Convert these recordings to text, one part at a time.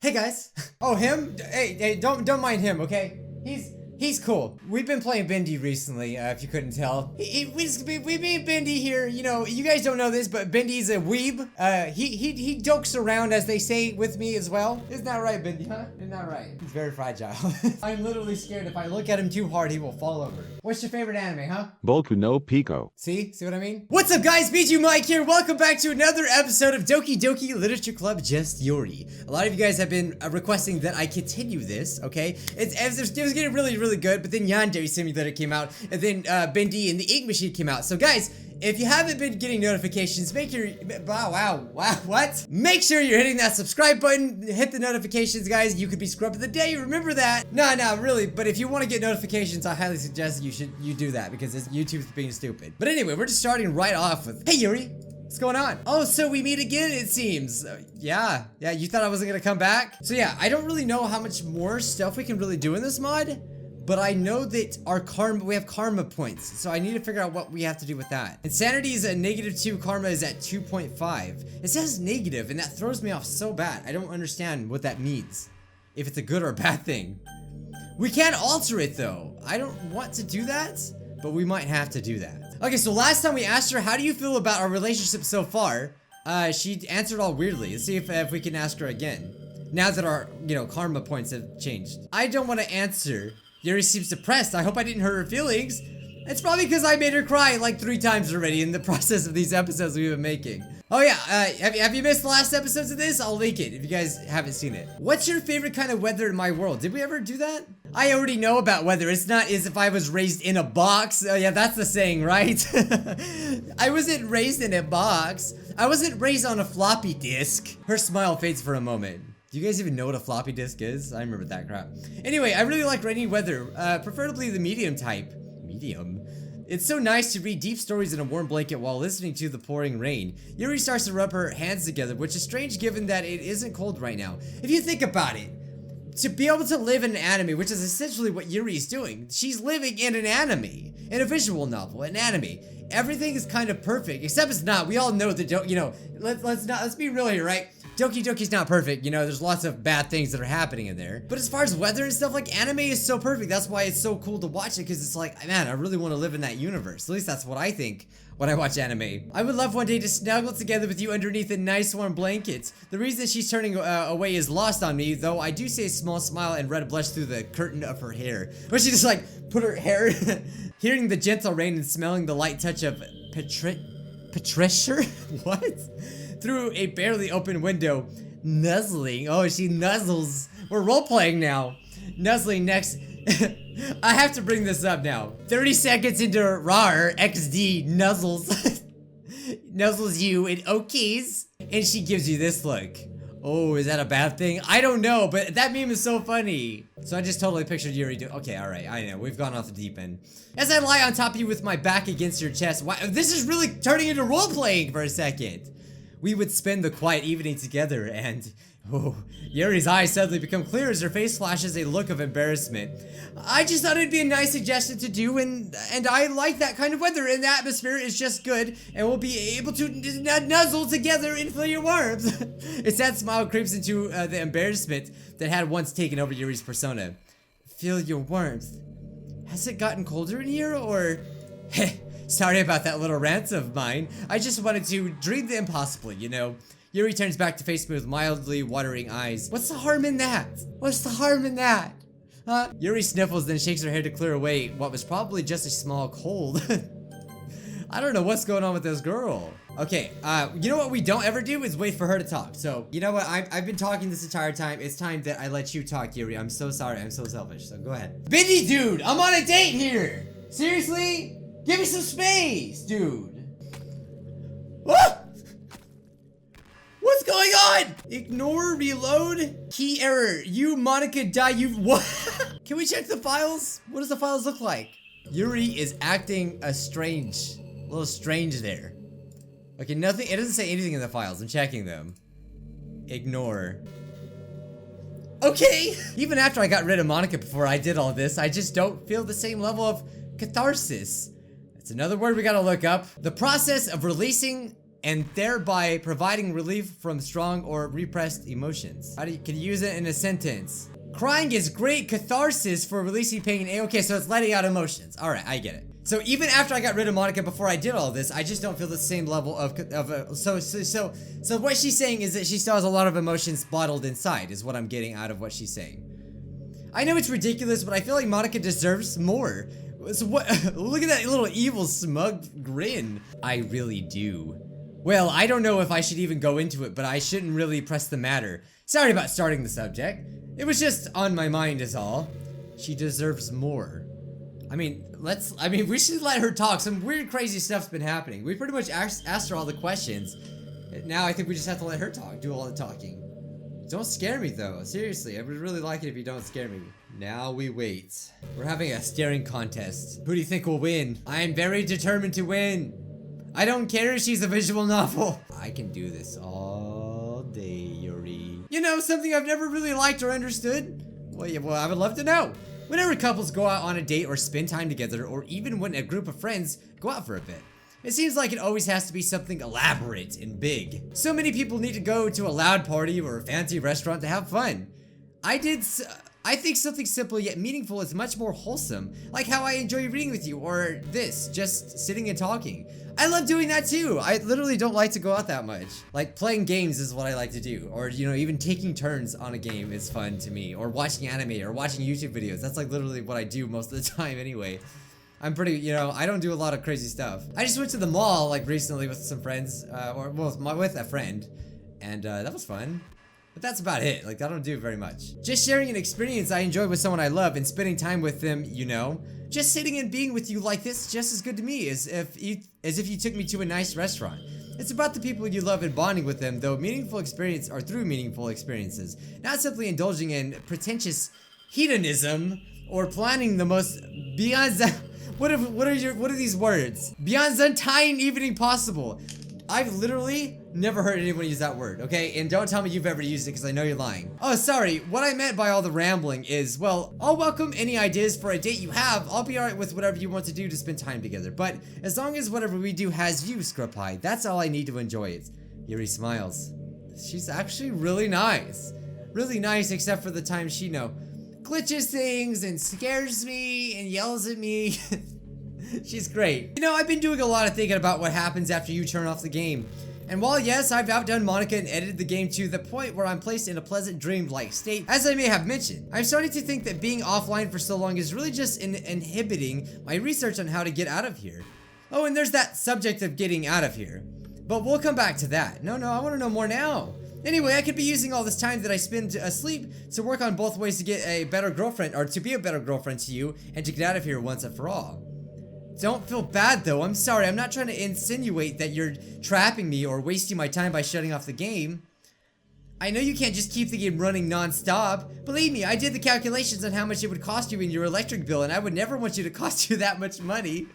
Hey guys. Oh, him? Hey, don't mind him, okay? He's cool. We've been playing Bendy recently, if you couldn't tell. We made Bendy here. You know, you guys don't know this, but Bendy's a weeb. He dokes around, as they say, with me as well. Isn't that right, Bendy, huh? Isn't that right? He's very fragile. I'm literally scared if I look at him too hard, he will fall over. What's your favorite anime, huh? Boku no Pico. See what I mean? What's up, guys? Bijuu Mike here. Welcome back to another episode of Doki Doki Literature Club Just Yuri. A lot of you guys have been requesting that I continue this, okay? It was getting really good, but then Yandere Simulator came out, and then Bendy and the Ink Machine came out. So guys, if you haven't been getting notifications, make sure you're hitting that subscribe button, hit the notifications, guys. You could be scrub of the day, remember that. No, really, but if you want to get notifications, I highly suggest you do that, because YouTube's being stupid. But anyway, we're just starting right off with, hey Yuri, what's going on? Oh, so we meet again, it seems. Yeah, you thought I wasn't gonna come back? So yeah, I don't really know how much more stuff we can really do in this mod, but I know that we have karma points, so I need to figure out what we have to do with that. Insanity is at -2, karma is at 2.5. It says negative, and that throws me off so bad. I don't understand what that means, if it's a good or a bad thing. We can't alter it though. I don't want to do that, but we might have to do that. Okay, so last time we asked her, how do you feel about our relationship so far? She answered all weirdly. Let's see if we can ask her again, now that our, karma points have changed. I don't want to answer. Yuri seems depressed. I hope I didn't hurt her feelings. It's probably because I made her cry like 3 times already in the process of these episodes we've been making. Oh yeah, have you missed the last episodes of this? I'll link it if you guys haven't seen it. What's your favorite kind of weather in my world? Did we ever do that? I already know about weather. It's not as if I was raised in a box. Oh yeah, that's the saying, right? I wasn't raised in a box. I wasn't raised on a floppy disk. Her smile fades for a moment. Do you guys even know what a floppy disk is? I remember that crap. Anyway, I really like rainy weather, preferably the medium type. Medium? It's so nice to read deep stories in a warm blanket while listening to the pouring rain. Yuri starts to rub her hands together, which is strange given that it isn't cold right now. If you think about it, to be able to live in an anime, which is essentially what Yuri is doing, she's living in an anime, in a visual novel, an anime. Everything is kind of perfect, except it's not. We all know that, let's be real here, right? Doki Doki's not perfect, there's lots of bad things that are happening in there. But as far as weather and stuff, like, anime is so perfect. That's why it's so cool to watch it, because it's like, man, I really want to live in that universe. At least that's what I think when I watch anime. I would love one day to snuggle together with you underneath a nice warm blanket. The reason she's turning away is lost on me, though I do see a small smile and red blush through the curtain of her hair. But she just, put her hair, hearing the gentle rain and smelling the light touch of Patricia? What? Through a barely open window, nuzzling. Oh, she nuzzles. We're role-playing now. Nuzzling next. I have to bring this up now. 30 seconds into RAR, XD nuzzles. Nuzzles you in Okies. And she gives you this look. Oh, is that a bad thing? I don't know, but that meme is so funny. So I just totally pictured Yuri do. Okay, alright, I know. We've gone off the deep end. As I lie on top of you with my back against your chest. Wow, this is really turning into role-playing for a second. We would spend the quiet evening together, and Yuri's eyes suddenly become clear as her face flashes a look of embarrassment. I just thought it'd be a nice suggestion to do, and I like that kind of weather, and the atmosphere is just good, and we'll be able to nuzzle together and feel your warmth. A sad smile creeps into the embarrassment that had once taken over Yuri's persona. Feel your warmth. Has it gotten colder in here, or? Sorry about that little rant of mine. I just wanted to dream the impossible, Yuri turns back to face me with mildly watering eyes. What's the harm in that? What's the harm in that? Yuri sniffles, then shakes her head to clear away what was probably just a small cold. I don't know what's going on with this girl. Okay, you know what we don't ever do is wait for her to talk. So, you know what? I've been talking this entire time. It's time that I let you talk, Yuri. I'm so sorry. I'm so selfish. So go ahead. Bendy, dude, I'm on a date here. Seriously? Give me some space, dude. What? What's going on? Ignore, reload. Key error. You, Monica, die. You, what? Can we check the files? What does the files look like? Yuri is acting a little strange there. Okay, nothing. It doesn't say anything in the files. I'm checking them. Ignore. Okay. Even after I got rid of Monica before I did all this, I just don't feel the same level of catharsis. It's another word we gotta look up. The process of releasing and thereby providing relief from strong or repressed emotions. Can you use it in a sentence? Crying is great catharsis for releasing pain. Okay, so it's letting out emotions. All right, I get it. So even after I got rid of Monika before I did all this, I just don't feel the same level of so what she's saying is that she still has a lot of emotions bottled inside, is what I'm getting out of what she's saying. I know it's ridiculous, but I feel like Monika deserves more. So what? Look at that little evil smug grin. I really do. Well, I don't know if I should even go into it, but I shouldn't really press the matter. Sorry about starting the subject. It was just on my mind is all. She deserves more. I mean, we should let her talk. Some weird, crazy stuff's been happening. We pretty much asked her all the questions. Now I think we just have to let her talk, do all the talking. Don't scare me though, seriously. I would really like it if you don't scare me. Now we wait. We're having a staring contest. Who do you think will win? I am very determined to win. I don't care if she's a visual novel. I can do this all day, Yuri. You know, something I've never really liked or understood? Well, yeah, I would love to know. Whenever couples go out on a date or spend time together, or even when a group of friends go out for a bit, it seems like it always has to be something elaborate and big. So many people need to go to a loud party or a fancy restaurant to have fun. I think something simple yet meaningful is much more wholesome, like how I enjoy reading with you, or this, just sitting and talking. I love doing that too. I literally don't like to go out that much. Like playing games is what I like to do, or you know, even taking turns on a game is fun to me, or watching anime or watching YouTube videos. That's like literally what I do most of the time anyway. I'm pretty, you know, I don't do a lot of crazy stuff. I just went to the mall like recently with some friends, with a friend, and that was fun. But that's about it. Like, I don't do very much. Just sharing an experience I enjoy with someone I love and spending time with them, you know. Just sitting and being with you like this is just as good to me as if you took me to a nice restaurant. It's about the people you love and bonding with them, though meaningful experience are through meaningful experiences, not simply indulging in pretentious hedonism or planning the most beyond what are these words? Byzantine evening possible. I've literally never heard anyone use that word, okay? And don't tell me you've ever used it because I know you're lying. Oh, sorry. What I meant by all the rambling is, well, I'll welcome any ideas for a date you have. I'll be alright with whatever you want to do to spend time together. But as long as whatever we do has you, Scrub Pie, that's all I need to enjoy it. Yuri smiles. She's actually really nice. Really nice, except for the time she, glitches things and scares me and yells at me. She's great. You know, I've been doing a lot of thinking about what happens after you turn off the game. And while yes, I've outdone Monika and edited the game to the point where I'm placed in a pleasant dream-like state, as I may have mentioned, I'm starting to think that being offline for so long is really just inhibiting my research on how to get out of here. Oh, and there's that subject of getting out of here. But we'll come back to that. No, I want to know more now. Anyway, I could be using all this time that I spend asleep to work on both ways to get a better girlfriend, or to be a better girlfriend to you, and to get out of here once and for all. Don't feel bad though, I'm sorry, I'm not trying to insinuate that you're trapping me or wasting my time by shutting off the game. I know you can't just keep the game running non-stop. Believe me, I did the calculations on how much it would cost you in your electric bill, and I would never want you to cost you that much money.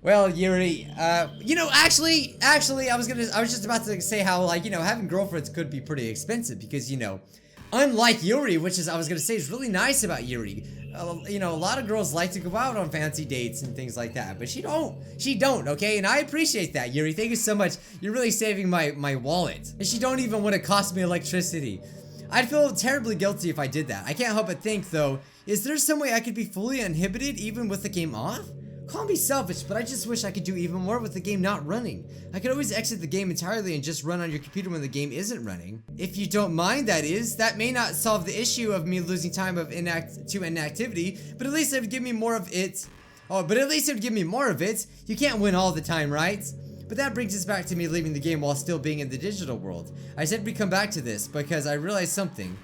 Well, Yuri, you know, actually, I was just about to say how, like, you know, having girlfriends could be pretty expensive because, you know, unlike Yuri, which is, I was gonna say, is really nice about Yuri. You know, a lot of girls like to go out on fancy dates and things like that, but she don't, okay? And I appreciate that, Yuri. Thank you so much. You're really saving my wallet. And she don't even want to cost me electricity. I'd feel terribly guilty if I did that. I can't help but think, though, is there some way I could be fully uninhibited even with the game off? Call me selfish, but I just wish I could do even more with the game not running. I could always exit the game entirely and just run on your computer when the game isn't running. If you don't mind, that is. That may not solve the issue of me losing time of inactivity, but at least it would give me more of it. You can't win all the time, right? But that brings us back to me leaving the game while still being in the digital world. I said we'd come back to this because I realized something.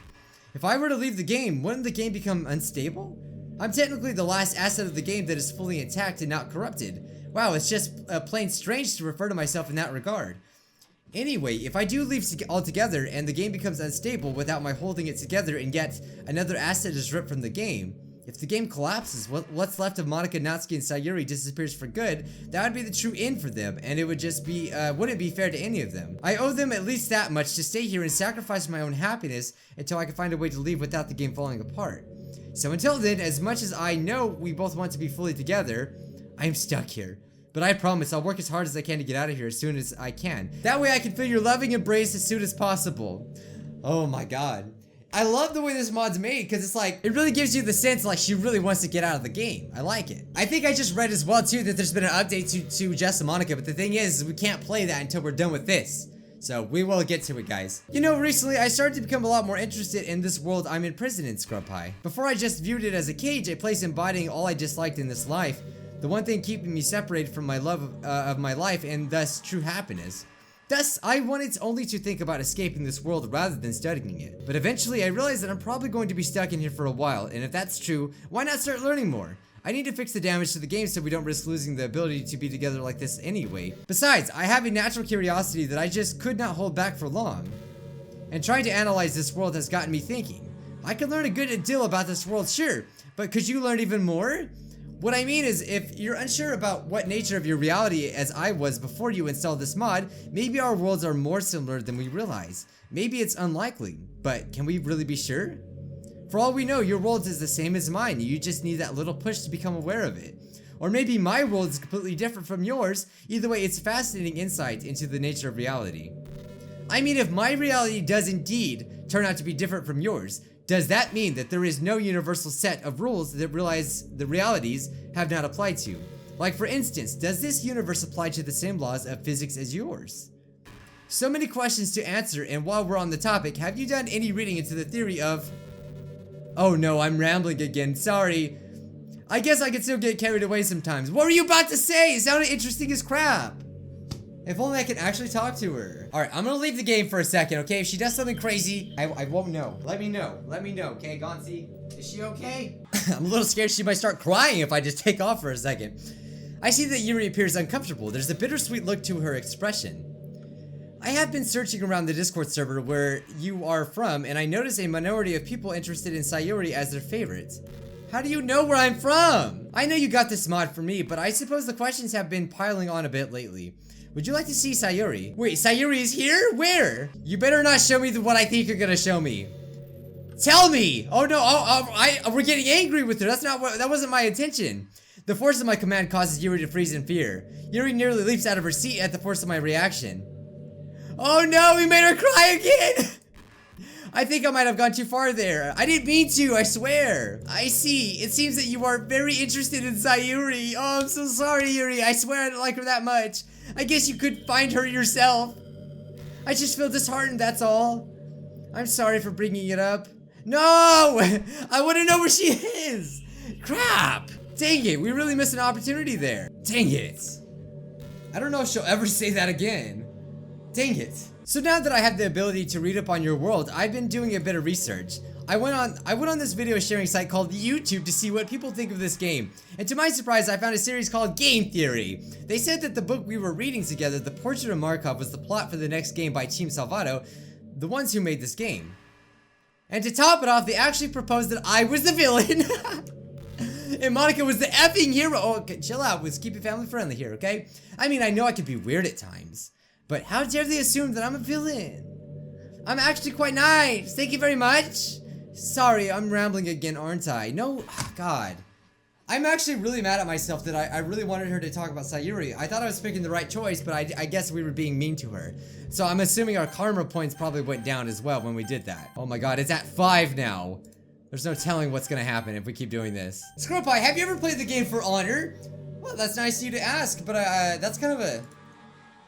If I were to leave the game, wouldn't the game become unstable? I'm technically the last asset of the game that is fully intact and not corrupted. Wow, it's just plain strange to refer to myself in that regard. Anyway, if I do leave altogether and the game becomes unstable without my holding it together and yet another asset is ripped from the game, if the game collapses, what's left of Monika, Natsuki, and Sayuri disappears for good, that would be the true end for them, and it would just be, wouldn't be fair to any of them. I owe them at least that much to stay here and sacrifice my own happiness until I can find a way to leave without the game falling apart. So until then, as much as I know we both want to be fully together, I am stuck here. But I promise I'll work as hard as I can to get out of here as soon as I can. That way I can feel your loving embrace as soon as possible. Oh my god. I love the way this mod's made because it's like, it really gives you the sense like she really wants to get out of the game. I like it. I think I just read as well too that there's been an update to Just Monica, but the thing is we can't play that until we're done with this. So we will get to it, guys. You know, recently I started to become a lot more interested in this world I'm imprisoned in, Scrub Pie. Before I just viewed it as a cage, a place embodying all I disliked in this life, the one thing keeping me separated from my love of my life and thus true happiness. Thus, I wanted only to think about escaping this world rather than studying it. But eventually, I realized that I'm probably going to be stuck in here for a while, and if that's true, why not start learning more? I need to fix the damage to the game so we don't risk losing the ability to be together like this anyway. Besides, I have a natural curiosity that I just could not hold back for long. And trying to analyze this world has gotten me thinking. I could learn a good deal about this world, sure, but could you learn even more? What I mean is, if you're unsure about what nature of your reality as I was before you installed this mod, maybe our worlds are more similar than we realize. Maybe it's unlikely, but can we really be sure? For all we know, your world is the same as mine, you just need that little push to become aware of it. Or maybe my world is completely different from yours. Either way, it's fascinating insight into the nature of reality. I mean, if my reality does indeed turn out to be different from yours, does that mean that there is no universal set of rules that the realities have not applied to? Like for instance, does this universe apply to the same laws of physics as yours? So many questions to answer, and while we're on the topic, have you done any reading into the theory of... Oh no, I'm rambling again, sorry. I guess I can still get carried away sometimes. What were you about to say? It sounded interesting as crap. If only I could actually talk to her. Alright, I'm gonna leave the game for a second, okay? If she does something crazy, I won't know. Let me know, okay, Gonzi? Is she okay? I'm a little scared she might start crying if I just take off for a second. I see that Yuri appears uncomfortable. There's a bittersweet look to her expression. I have been searching around the Discord server where you are from, and I notice a minority of people interested in Sayuri as their favorites. How do you know where I'm from? I know you got this mod for me, but I suppose the questions have been piling on a bit lately. Would you like to see Sayuri? Wait, Sayuri is here? Where? You better not show me what I think you're gonna show me. Tell me! Oh no, we're getting angry with her. That wasn't my intention. The force of my command causes Yuri to freeze in fear. Yuri nearly leaps out of her seat at the force of my reaction. Oh no, we made her cry again! I think I might have gone too far there. I didn't mean to, I swear. I see. It seems that you are very interested in Sayuri. Oh, I'm so sorry, Yuri. I swear I don't like her that much. I guess you could find her yourself. I just feel disheartened, that's all. I'm sorry for bringing it up. No! I want to know where she is! Crap! Dang it, we really missed an opportunity there. Dang it. I don't know if she'll ever say that again. Dang it. So now that I have the ability to read up on your world, I've been doing a bit of research. I went on this video sharing site called YouTube to see what people think of this game. And to my surprise, I found a series called Game Theory. They said that the book we were reading together, The Portrait of Markov, was the plot for the next game by Team Salvato, the ones who made this game. And to top it off, they actually proposed that I was the villain. And Monica was the effing hero. Oh, okay, chill out. Let's keep it family friendly here, okay? I mean, I know I can be weird at times, but how dare they assume that I'm a villain? I'm actually quite nice. Thank you very much. Sorry, I'm rambling again, aren't I? No, oh God. I'm actually really mad at myself that I really wanted her to talk about Sayuri. I thought I was picking the right choice, but I guess we were being mean to her. So I'm assuming our karma points probably went down as well when we did that. Oh my God, it's at 5 now. There's no telling what's gonna happen if we keep doing this. Scroll Pie, have you ever played the game For Honor? Well, that's nice of you to ask, but that's kind of a...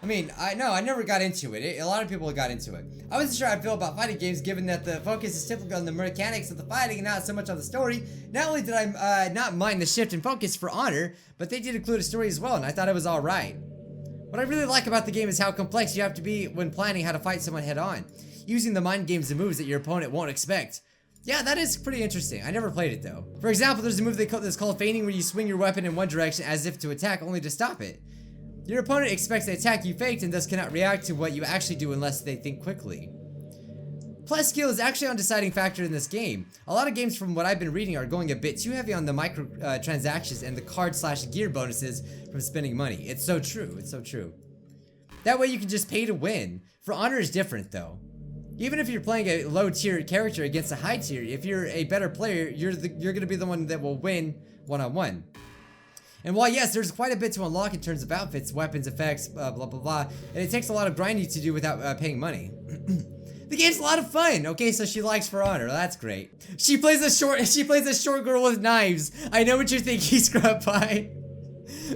I mean, I never got into it. A lot of people got into it. I wasn't sure how I feel about fighting games given that the focus is typically on the mechanics of the fighting and not so much on the story. Not only did I not mind the shift in focus For Honor, but they did include a story as well, and I thought it was alright. What I really like about the game is how complex you have to be when planning how to fight someone head on, using the mind games and moves that your opponent won't expect. Yeah, that is pretty interesting. I never played it though. For example, there's a move that's called feigning where you swing your weapon in one direction as if to attack only to stop it. Your opponent expects the attack you faked and thus cannot react to what you actually do unless they think quickly. Plus, skill is actually an undeciding factor in this game. A lot of games from what I've been reading are going a bit too heavy on the micro transactions and the card/gear bonuses from spending money. It's so true, it's so true. That way you can just pay to win. For Honor is different though. Even if you're playing a low tier character against a high tier, if you're a better player, you're gonna be the one that will win one-on-one. And while yes, there's quite a bit to unlock in terms of outfits, weapons, effects, blah blah blah, and it takes a lot of grinding to do without paying money. The game's a lot of fun. Okay, so she likes For Honor. That's great. She plays a short girl with knives. I know what you're thinking, Scrub Pie.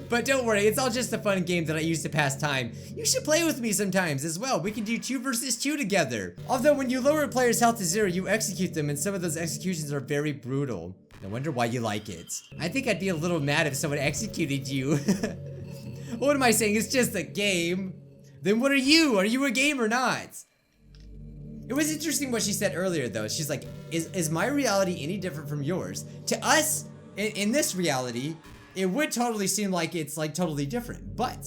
But don't worry, it's all just a fun game that I use to pass time. You should play with me sometimes as well. We can do 2 versus 2 together. Although when you lower a player's health to 0, you execute them, and some of those executions are very brutal. No wonder why you like it. I think I'd be a little mad if someone executed you. What am I saying? It's just a game. Then what are you? Are you a game or not? It was interesting what she said earlier though. She's like, is my reality any different from yours? To us, in this reality, it would totally seem like it's like totally different. But,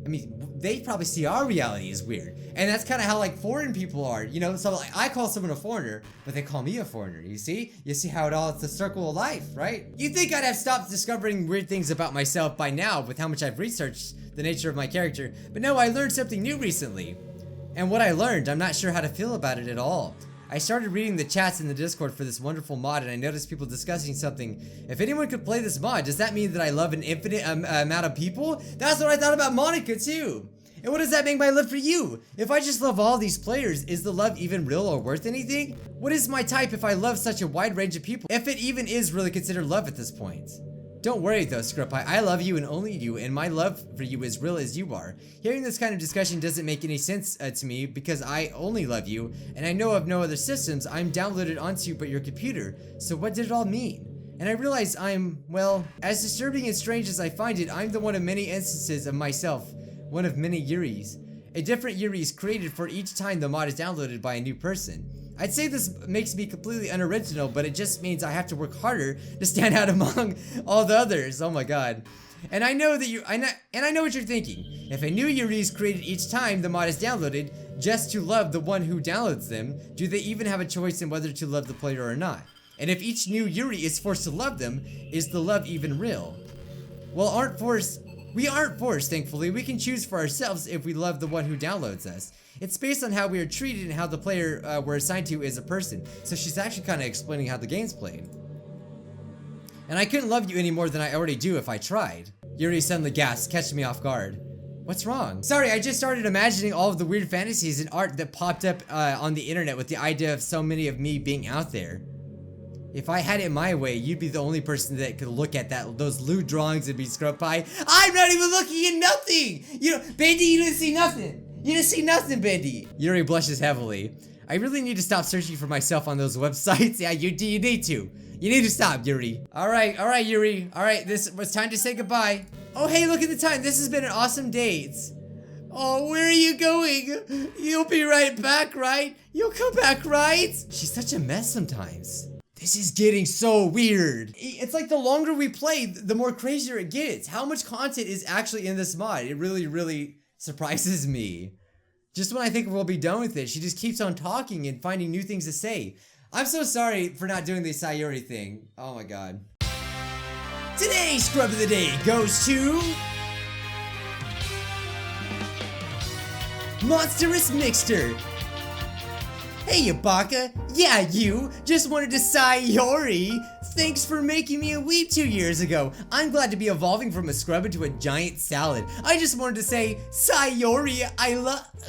I mean, they probably see our reality as weird. And that's kind of how like foreign people are, you know? So like, I call someone a foreigner, but they call me a foreigner, you see? You see how it's the circle of life, right? You'd think I'd have stopped discovering weird things about myself by now with how much I've researched the nature of my character. But no, I learned something new recently. And what I learned, I'm not sure how to feel about it at all. I started reading the chats in the Discord for this wonderful mod, and I noticed people discussing something. If anyone could play this mod, does that mean that I love an infinite amount of people? That's what I thought about Monica too. And what does that make my love for you? If I just love all these players, is the love even real or worth anything? What is my type if I love such a wide range of people? If it even is really considered love at this point. Don't worry though, Scrubpie, I love you and only you, and my love for you is real as you are. Hearing this kind of discussion doesn't make any sense to me because I only love you, and I know of no other systems I'm downloaded onto but your computer, so what did it all mean? And I realize I'm, well, as disturbing and strange as I find it, I'm the one of many instances of myself, one of many Yuris. A different Yuri is created for each time the mod is downloaded by a new person. I'd say this makes me completely unoriginal, but it just means I have to work harder to stand out among all the others. Oh my god. And I know that I know what you're thinking. If a new Yuri is created each time the mod is downloaded, just to love the one who downloads them, do they even have a choice in whether to love the player or not? And if each new Yuri is forced to love them, is the love even real? Well, we aren't forced, thankfully. We can choose for ourselves if we love the one who downloads us. It's based on how we are treated and how the player we're assigned to is a person. So she's actually kind of explaining how the game's played. And I couldn't love you any more than I already do if I tried. Yuri suddenly gasped, catching me off guard. What's wrong? Sorry, I just started imagining all of the weird fantasies and art that popped up on the internet with the idea of so many of me being out there. If I had it my way, you'd be the only person that could look at those lewd drawings and be Scrub Pie. I'm not even looking at nothing! You know, Bendy, you didn't see nothing! You didn't see nothing, Bendy! Yuri blushes heavily. I really need to stop searching for myself on those websites. Yeah, you need to. You need to stop, Yuri. Alright, Yuri. Alright, this was time to say goodbye. Oh, hey, look at the time. This has been an awesome date. Oh, where are you going? You'll be right back, right? You'll come back, right? She's such a mess sometimes. This is getting so weird. It's like the longer we play, the more crazier it gets. How much content is actually in this mod? It really, really surprises me. Just when I think we'll be done with it, she just keeps on talking and finding new things to say. I'm so sorry for not doing the Sayori thing. Oh my god. Today's Scrub of the Day goes to... Monstrous Mixter. Hey, Yabaka. Yeah, you. Just wanted to Sayori. Thanks for making me a weep 2 years ago. I'm glad to be evolving from a scrub into a giant salad. I just wanted to say, Sayori,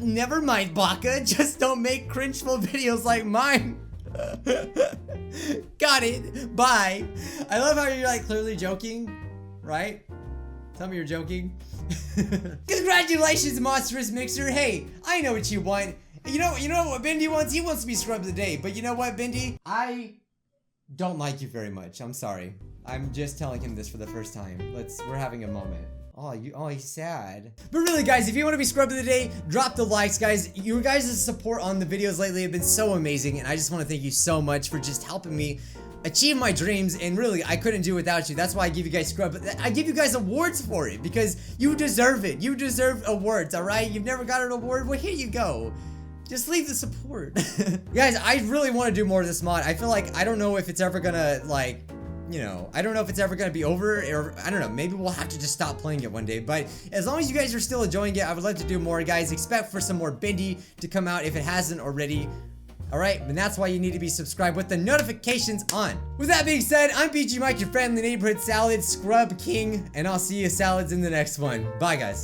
never mind, Baka. Just don't make cringeful videos like mine. Got it. Bye. I love how you're like clearly joking, right? Tell me you're joking. Congratulations, Monstrous Mixer. Hey, I know what you want. You know what Bendy wants? He wants to be Scrub of the Day. But you know what, Bendy? I don't like you very much. I'm sorry. I'm just telling him this for the first time. We're having a moment. Oh, he's sad. But really, guys, if you want to be Scrub of the Day, drop the likes, guys. Your guys' support on the videos lately have been so amazing, and I just want to thank you so much for just helping me achieve my dreams. And really, I couldn't do it without you. That's why I give you guys Scrub. I give you guys awards for it because you deserve it. You deserve awards, all right? You've never got an award? Well, here you go. Just leave the support. Guys, I really want to do more of this mod. I feel like I don't know if it's ever gonna I don't know if it's ever gonna be over, or I don't know, maybe we'll have to just stop playing it one day. But as long as you guys are still enjoying it, I would love to do more, guys. Expect for some more Bendy to come out if it hasn't already. Alright, and that's why you need to be subscribed with the notifications on. With that being said, I'm Bijuu Mike, your friendly neighborhood salad scrub king, and I'll see you salads in the next one. Bye, guys.